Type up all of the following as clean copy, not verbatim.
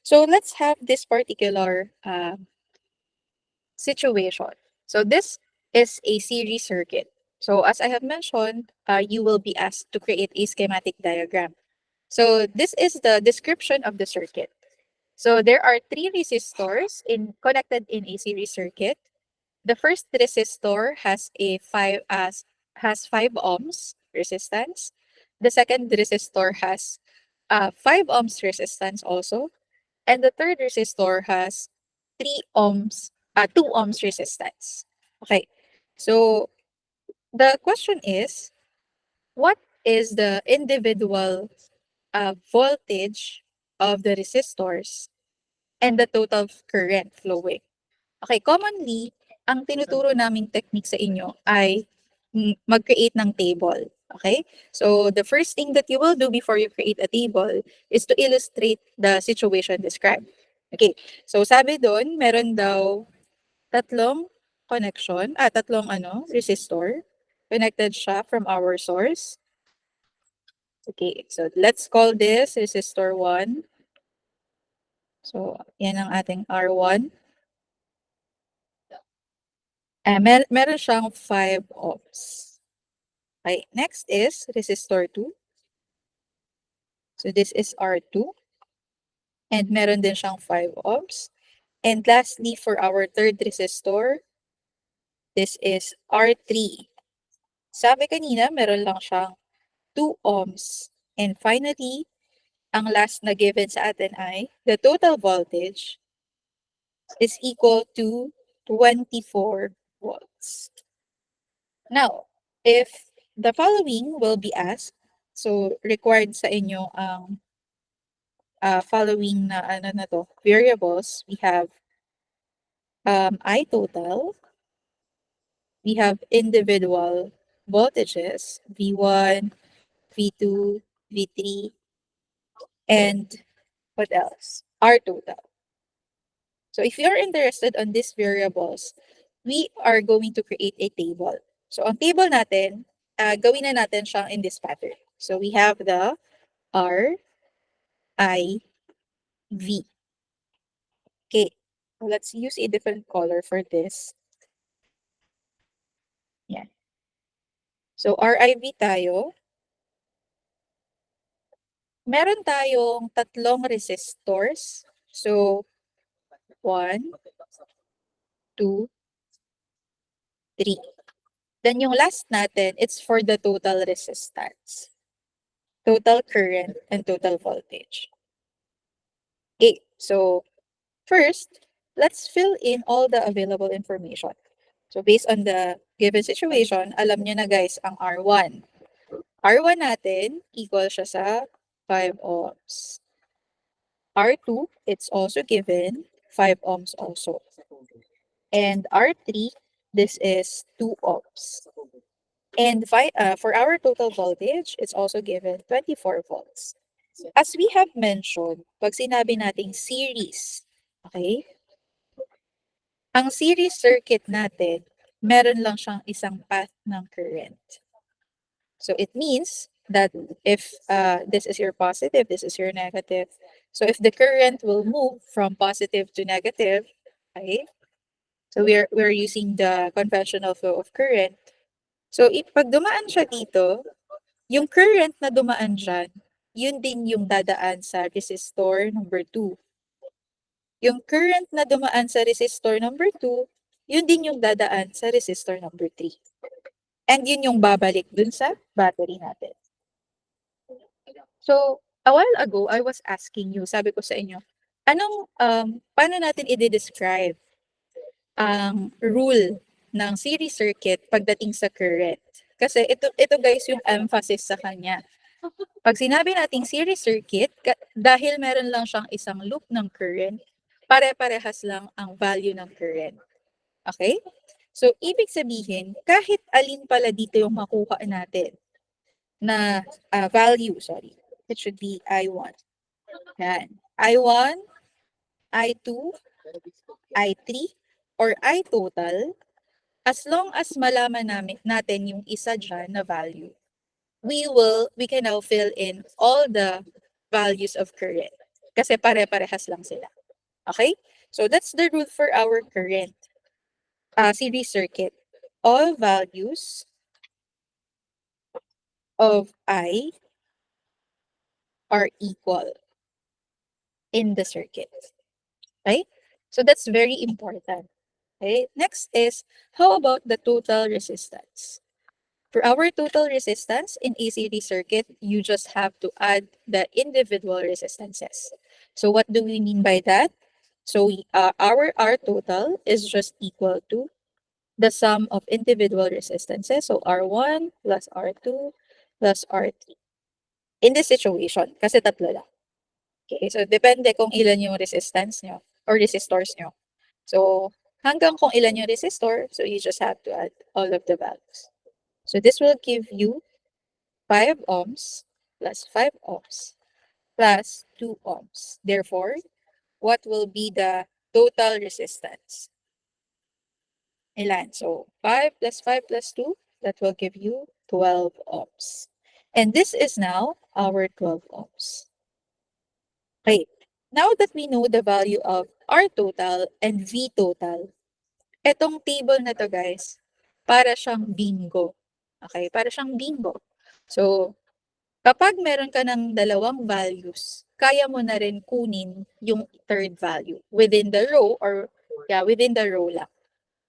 So let's have this particular situation. So this is a series circuit. So as I have mentioned, you will be asked to create a schematic diagram. So this is the description of the circuit. So there are three resistors connected in a series circuit. The first resistor has 5 ohms resistance. The second resistor has 5 ohms resistance also, and the third resistor has 2 ohms resistance. Okay, so the question is, what is the individual voltage of the resistors and the total current flowing? Okay, commonly, ang tinuturo naming technique sa inyo ay mag-create ng table. Okay? So, the first thing that you will do before you create a table is to illustrate the situation described. Okay. So, sabi doon, meron daw tatlong resistor. Connected siya from our source. Okay. So, let's call this resistor 1. So, yan ang ating R1. Meron siyang 5 ohms. Okay, next is resistor 2. So this is R2. And meron din siyang 5 ohms. And lastly, for our third resistor, this is R3. Sabi kanina, meron lang siyang 2 ohms. And finally, ang last na given sa atin ay the total voltage is equal to 24 volts. Now, if the following will be asked, so required sa inyo ang following variables. We have I total, we have individual voltages, V1, V2, V3, and what else? R total. So if you're interested on these variables, we are going to create a table. So ang table natin, gawin na natin siyang in this pattern. So we have the R, I, V. Okay, let's use a different color for this. Yan. So RIV tayo. Meron tayong tatlong resistors. So 1, 2, 3. Then yung last natin, it's for the total resistance, total current, and total voltage. Okay, so first, let's fill in all the available information. So based on the given situation, alam nyo na guys ang R1. R1 natin, equal siya sa 5 ohms. R2, it's also given 5 ohms also. And R3, this is 2 ohms. And for our total voltage, it's also given 24 volts. As we have mentioned, pag sinabi nating series, okay? Ang series circuit natin, meron lang siyang isang path ng current. So it means that if this is your positive, this is your negative. So if the current will move from positive to negative, okay? So we're using the conventional flow of current. So pag dumaan siya dito, yung current na dumaan dyan, yun din yung dadaan sa resistor number 2. Yung current na dumaan sa resistor number 2, yun din yung dadaan sa resistor number 3. And yun yung babalik dun sa battery natin. So, a while ago, I was asking you, sabi ko sa inyo, paano natin i-describe ang rule ng series circuit pagdating sa current? Kasi ito guys yung emphasis sa kanya. Pag sinabi nating series circuit, dahil meron lang siyang isang loop ng current, pare-parehas lang ang value ng current. Okay? So, ibig sabihin, kahit alin pala dito yung makuha natin na value, it should be I1. Yan. I1, I2, I3, or I total, as long as malaman natin yung isa dyan na value, we can now fill in all the values of current. kasi pare-parehas lang sila. Okay? So that's the rule for our current series circuit. All values of I are equal in the circuit. Okay? So that's very important. Okay? Next is, how about the total resistance? For our total resistance in a series circuit, you just have to add the individual resistances. So what do we mean by that? So our R total is just equal to the sum of individual resistances. So R1 plus R2 plus R3. In this situation, kasi tatlo lang. Okay, so depende kung ilan yung resistance nyo or resistors nyo. So hanggang kung ilan yung resistor, so you just have to add all of the values. So this will give you 5 ohms plus 5 ohms plus 2 ohms. Therefore, what will be the total resistance? Ilan? So 5 plus 5 plus 2, that will give you 12 ohms. And this is now our 12 ohms. Okay. Now that we know the value of R total and V total, etong table na to guys, para siyang bingo. Okay, para siyang bingo. So, kapag meron ka ng dalawang values, kaya mo na rin kunin yung third value within the row or within the row lang.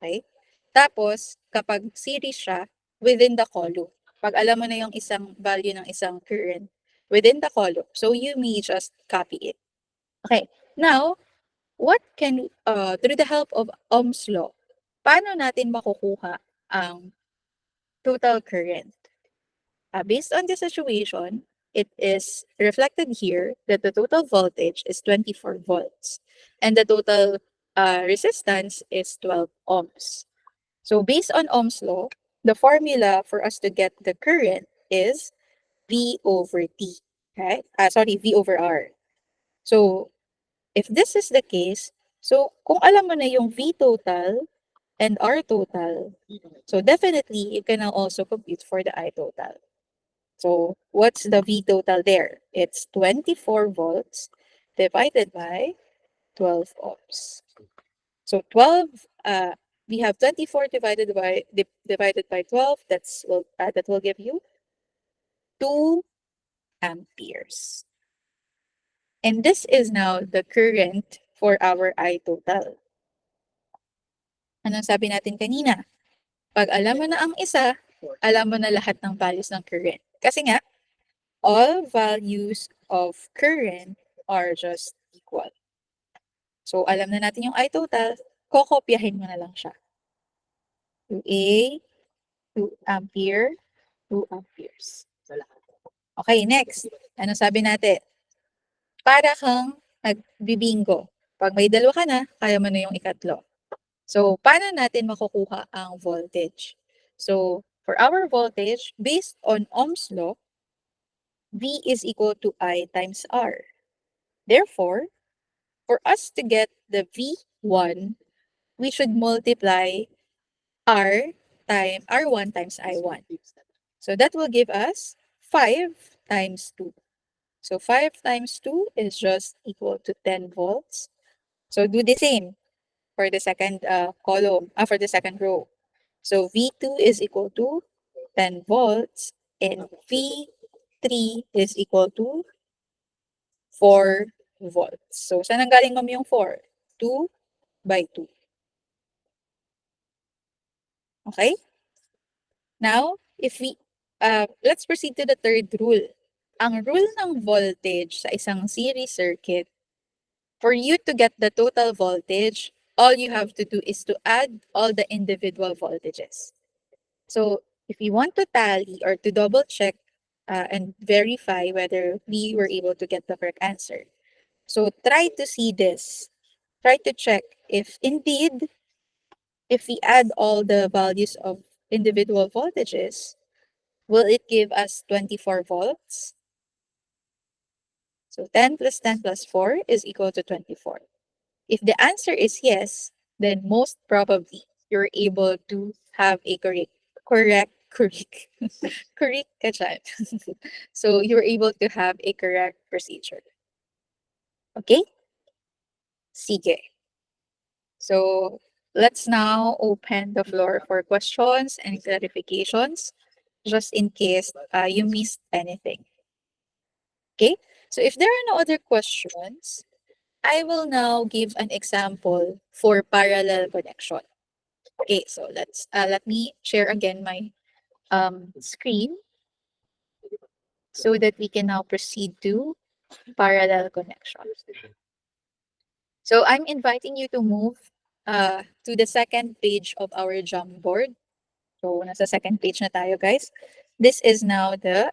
Okay? Tapos, kapag series siya, within the column. Pag alam mo na yung isang value ng isang current, within the column. So, you may just copy it. Okay. Now, what can, through the help of Ohm's law, paano natin makukuha ang total current? Based on the situation, it is reflected here that the total voltage is 24 volts and the total resistance is 12 ohms. So based on Ohm's law, the formula for us to get the current is V over T. Okay? V over R. So if this is the case, so kung alam mo na yung V total and R total, so definitely you can now also compute for the I total. So what's the V total there? It's 24 volts divided by 12 ohms. So 12, we have 24 divided by 12. That will give you 2 amperes. And this is now the current for our I total. Anong sabi natin kanina? Pag alam mo na ang isa, alam mo na lahat ng values ng current. Kasi nga, all values of current are just equal. So, alam na natin yung I total, kokopyahin mo na lang siya. 2A, 2 ampere, 2 amperes. Okay, next. Ano sabi natin? Para kang nagbibingo. Pag may dalawa ka na, kaya mo na yung ikatlo. So, paano natin makukuha ang voltage? So, for our voltage, based on Ohm's law, V is equal to I times R. Therefore, for us to get the V1, we should multiply R1 times I1. So that will give us 5 times 2. So 5 times 2 is just equal to 10 volts. So do the same for the second column, for the second row. So V2 is equal to 10 volts and V3 is equal to 4 volts. So saan ang galing ma'am yung 4? 2 by 2. Okay? Now, if we, let's proceed to the third rule. Ang rule ng voltage sa isang series circuit, for you to get the total voltage, all you have to do is to add all the individual voltages. So if you want to tally or to double check and verify whether we were able to get the correct answer. So try to see this. Try to check if indeed, if we add all the values of individual voltages, will it give us 24 volts? So 10 plus 10 plus 4 is equal to 24. If the answer is yes, then most probably you're able to have a correct ka dyan. So you're able to have a correct procedure. Okay? Sige. So, let's now open the floor for questions and clarifications, just in case you missed anything. Okay? So, if there are no other questions, I will now give an example for parallel connection. Okay, so let me share again my screen so that we can now proceed to parallel connection. So I'm inviting you to move to the second page of our Jamboard. So nasa second page na tayo, guys. This is now the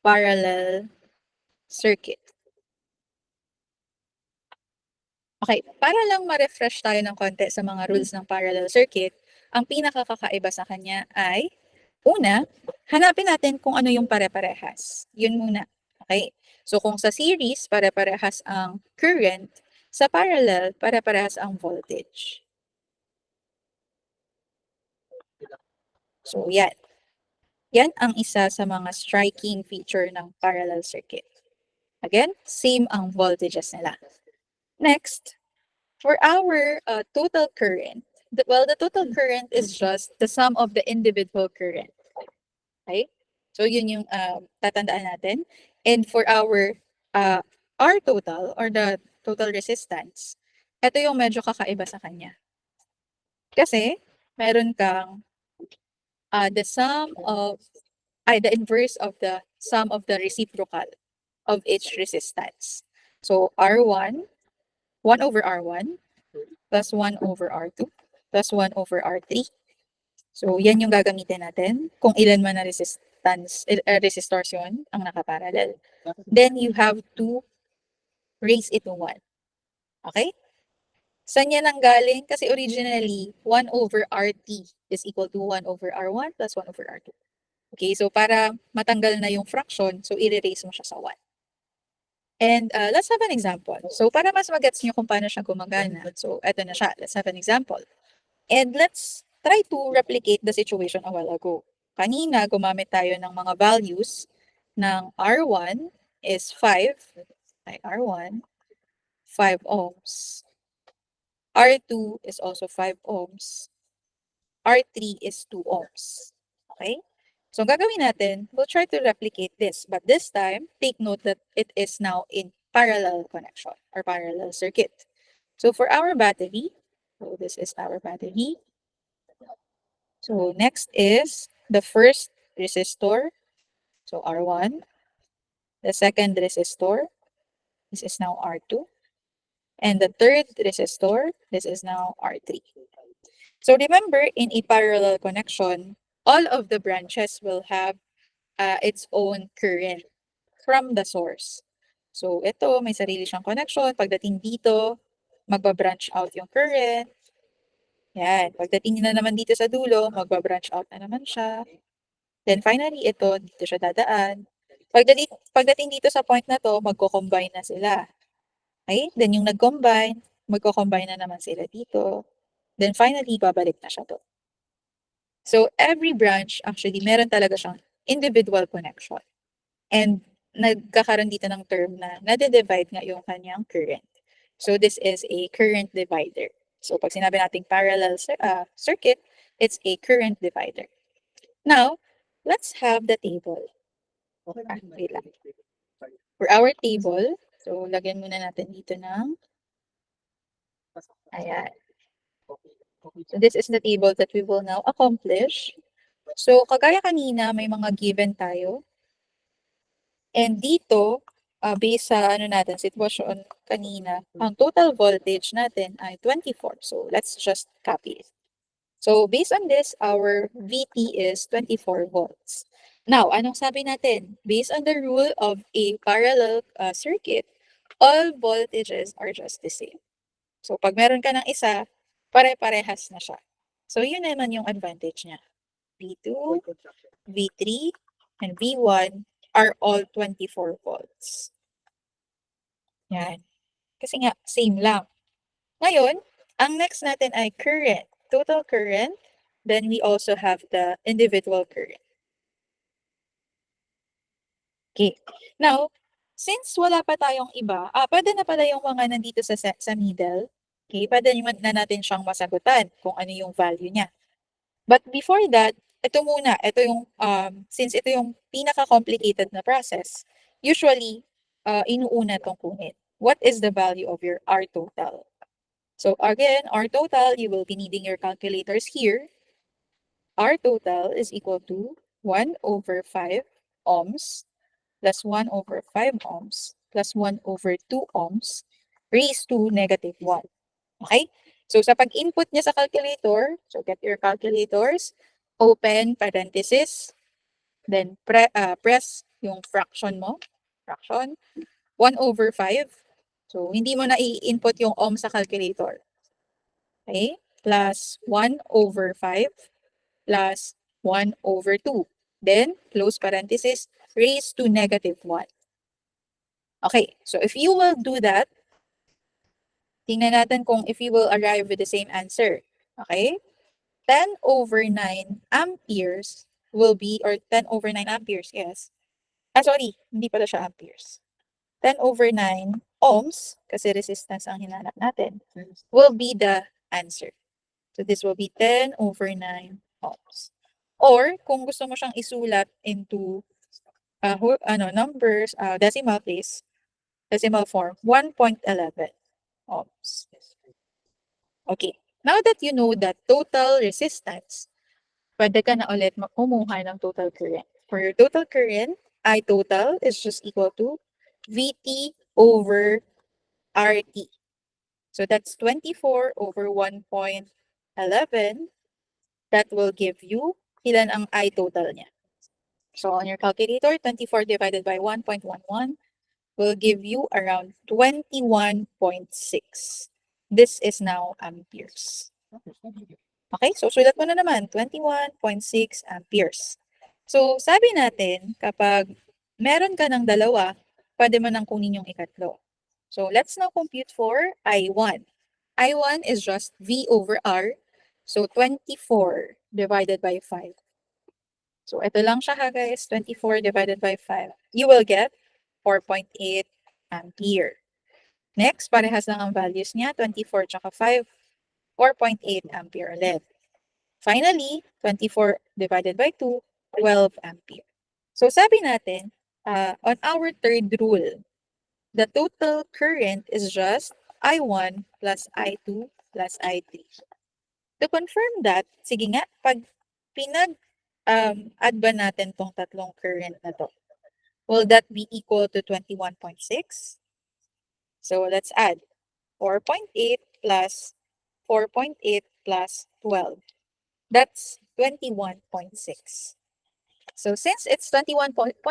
parallel circuit. Okay, para lang ma-refresh tayo ng konti sa mga rules ng parallel circuit, ang pinakakakaiba sa kanya ay, una, hanapin natin kung ano yung pare-parehas. Yun muna. Okay? So kung sa series, pare-parehas ang current, sa parallel, pare-parehas ang voltage. So yan. Yan ang isa sa mga striking feature ng parallel circuit. Again, same ang voltages nila. Next, for our total current, the total current is just the sum of the individual current. Okay? So yun yung tatandaan natin. And for our R total or the total resistance, ito yung medyo kakaiba sa kanya. Kasi meron kang the inverse of the sum of the reciprocal of each resistance. So R1, 1 over R1 plus 1 over R2 plus 1 over R3. So yan yung gagamitin natin kung ilan man na resistors yun ang nakaparallel. Then you have to raise it to 1. Okay? Saan yan nanggaling? Kasi originally, 1 over RT is equal to 1 over R1 plus 1 over R2. Okay, so para matanggal na yung fraction, so i-erase mo siya sa 1. And let's have an example. So para mas magets nyo kung paano siya gumagana. So eto na siya. Let's have an example. And let's try to replicate the situation a while ago. Kanina, gumamit tayo ng mga values ng R1 is 5. Ay, R1, 5 ohms. R2 is also 5 ohms. R3 is 2 ohms. Okay? So, ang gagawin natin, we'll try to replicate this. But this time, take note that it is now in parallel connection or parallel circuit. So, for our battery, so this is our battery. So, next is the first resistor. So, R1. The second resistor. This is now R2. And the third resistor, this is now R3. So, remember, in a parallel connection, all of the branches will have its own current from the source. So, ito, may sarili siyang connection. Pagdating dito, magba-branch out yung current. Yan. Pagdating na naman dito sa dulo, magba-branch out na naman siya. Then, finally, ito, dito siya dadaan. Pagdating dito sa point na to, magko-combine na sila. Okay? Then, yung nag-combine, magko-combine na naman sila dito. Then, finally, babalik na siya to. So, every branch, actually, meron talaga siyang individual connection. And nagkakaroon dito ng term na nade-divide nga yung kanyang current. So, this is a current divider. So, pag sinabi nating parallel circuit, it's a current divider. Now, let's have the table. Wait lang. For our table, so lagyan muna natin dito ng ayan. So, this is the table that we will now accomplish. So, kagaya kanina, may mga given tayo. And dito, based sa natin, sitwasyon kanina, ang total voltage natin ay 24. So, let's just copy it. So, based on this, our VT is 24 volts. Now, anong sabi natin? Based on the rule of a parallel circuit, all voltages are just the same. So, pag meron ka ng isa, pare-parehas na siya. So, yun naman yung advantage niya. V2, V3, and V1 are all 24 volts. Yan. Kasi nga, same lang. Ngayon, ang next natin ay current. Total current. Then we also have the individual current. Okay. Now, since wala pa tayong iba, pwede na pala yung mga nandito sa middle. Okay, pwede na natin siyang masagutan kung ano yung value niya. But before that, ito muna, ito yung, since ito yung pinaka-complicated na process, usually, inuuna itong kunin. What is the value of your R total? So again, R total, you will be needing your calculators here. R total is equal to 1 over 5 ohms plus 1 over 5 ohms plus 1 over 2 ohms raised to negative 1. Okay? So sa pag-input niya sa calculator, so get your calculators, open parenthesis, then press yung fraction mo, fraction, 1 over 5. So hindi mo na i-input yung ohm sa calculator. Okay? Plus 1 over 5 plus 1 over 2. Then, close parenthesis, raised to negative 1. Okay, so if you will do that, tingnan natin kung if you will arrive with the same answer. Okay? 10 over 9 amperes will be, or 10 over 9 amperes, yes. Sorry, hindi pala siya amperes. 10 over 9 ohms, kasi resistance ang hinanap natin, will be the answer. So this will be 10 over 9 ohms. Or, kung gusto mo siyang isulat into numbers, decimal place, decimal form, 1.11 ohms. Okay. Now that you know that total resistance, pwede ka na ulit kumuha ng total current. For your total current, I total is just equal to VT over RT. So that's 24 over 1.11. That will give you, ilan ang I total niya? So on your calculator, 24 divided by 1.11 will give you around 21.6. This is now amperes. Okay, so sulat mo na naman, 21.6 amperes. So sabi natin, kapag meron ka ng dalawa, pwede mo nang kunin yung ikatlo. So let's now compute for I1. I1 is just V over R. So 24 divided by 5. So ito lang siya ha guys, 24 divided by 5. You will get 4.8 ampere. Next, parehas lang ang values niya, 24 tsaka 5, 4.8 ampere ulit. Finally, 24 divided by 2, 12 ampere. So sabi natin, on our third rule, the total current is just I1 plus I2 plus I3. To confirm that, sige nga, pag add ba natin tong tatlong current na to? Will that be equal to 21.6? So let's add 4.8 plus 4.8 plus 12. That's 21.6. So since it's 21.6,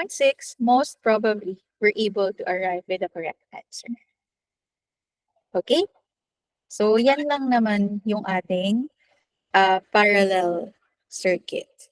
most probably we're able to arrive with the correct answer. Okay? So yan lang naman yung ating parallel circuit.